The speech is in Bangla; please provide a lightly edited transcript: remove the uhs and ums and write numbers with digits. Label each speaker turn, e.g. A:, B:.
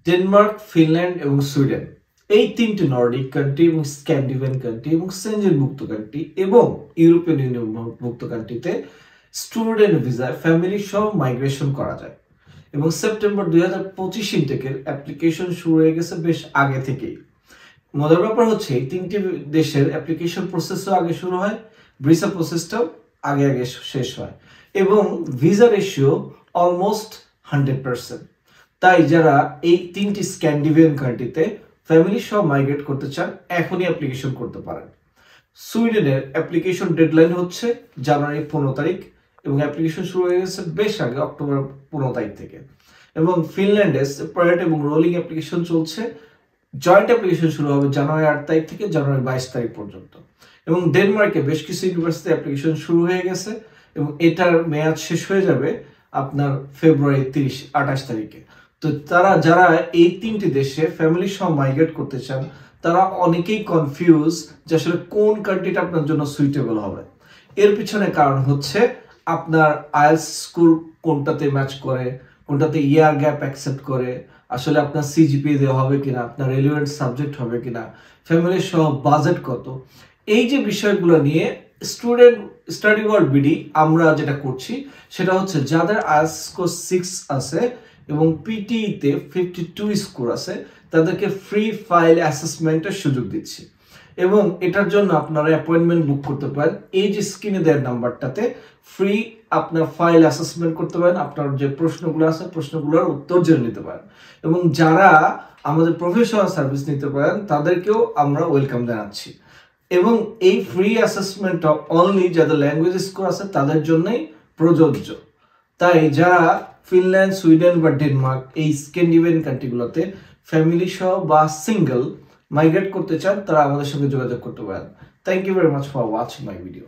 A: ডেনমার্ক, ফিনল্যান্ড এবং সুইডেন এই তিনটি নর্ডিক কান্ট্রি এবং স্ক্যান্ডিনেভিয়ান কান্ট্রি এবং সেনজেনভুক্ত কান্ট্রি এবং ইউরোপিয়ান ইউনিয়নভুক্ত কান্ট্রিতে স্টুডেন্ট ভিসায় ফ্যামিলি সহ মাইগ্রেশন করা যায় এবং সেপ্টেম্বর 2025 ইনটেকের অ্যাপ্লিকেশন শুরু হয়ে গেছে বেশ আগে থেকেই। মজার ব্যাপার হচ্ছে এই তিনটি দেশের অ্যাপ্লিকেশন প্রসেসও আগে শুরু হয়, ভিসা প্রসেসটাও আগে আগে শেষ হয় এবং ভিসা রেশিও অলমোস্ট 100%। তাই যারা এই তিনটি স্ক্যান্ডিনেভিয়ান কান্ট্রিতে ফ্যামিলি সহ মাইগ্রেট করতে চান এখনই অ্যাপ্লিকেশন করতে পারেন। সুইডেনের অ্যাপ্লিকেশন ডেডলাইন হচ্ছে জানুয়ারি 15 তারিখ এবং অ্যাপ্লিকেশন শুরু হয়ে গেছে বেশ আগে, অক্টোবর 15 তারিখ থেকে। এবং ফিনল্যান্ডে সেপারেট এবং রোলিং অ্যাপ্লিকেশন চলছে, জয়েন্ট অ্যাপ্লিকেশন শুরু হবে জানুয়ারি 8 তারিখ থেকে জানুয়ারি 22 তারিখ পর্যন্ত। এবং ডেনমার্কে বেশ কিছু ইউনিভার্সিটি অ্যাপ্লিকেশন শুরু হয়ে গেছে এবং এটার মেয়াদ শেষ হয়ে যাবে আপনার ফেব্রুয়ারি 28 তারিখে। তো যারা এই তিনটি দেশে ফ্যামিলি সহ মাইগ্রেট করতে চান তারা অনেকেই কনফিউজ যে আসলে কোন কান্ট্রিটা আপনার জন্য সুইটেবল হবে। এর পিছনে কারণ হচ্ছে আপনার আইএলটিএস স্কোর কোনটাতে ম্যাচ করে, কোনটাতে ইয়ার গ্যাপ অ্যাকসেপ্ট করে, আসলে আপনার সিজিপিএ দেওয়া হবে কিনা, আপনার রেলিভেন্ট সাবজেক্ট হবে কিনা, ফ্যামিলি সহ বাজেট কত, এই যে বিষয়গুলো নিয়ে স্টুডেন্ট স্টাডি ওয়ার্ল্ড বিডি আমরা যেটা করছি সেটা হচ্ছে যাদের আইএলটিএস স্কোর 6 আছে এবং পিটিইতে 52 স্কোর আছে তাদেরকে ফ্রি ফাইল অ্যাসেসমেন্টের সুযোগ দিচ্ছি এবং এটার জন্য আপনারা অ্যাপয়েন্টমেন্ট বুক করতে পারেন। এই যে স্ক্রিনে দেওয়ার নাম্বারটাতে ফ্রি আপনার ফাইল অ্যাসেসমেন্ট করতে পারেন, আপনার যে প্রশ্নগুলো আছে প্রশ্নগুলোর উত্তর জেনে নিতে পারেন এবং যারা আমাদের প্রফেশনাল সার্ভিস নিতে পারেন তাদেরকেও আমরা ওয়েলকাম জানাচ্ছি। এবং এই ফ্রি অ্যাসেসমেন্টটা অনলি যাদের ল্যাঙ্গুয়েজ স্কোর আছে তাদের জন্যই প্রযোজ্য। তাই যারা ফিনল্যান্ড, সুইডেন বা ডেনমার্ক এই স্ক্যান্ডিনেভিয়ান কান্ট্রিগুলোতে ফ্যামিলি সহ বা সিঙ্গেল মাইগ্রেট করতে চান তারা আমাদের সঙ্গে যোগাযোগ করতে পারেন। Thank you very much for watching my video.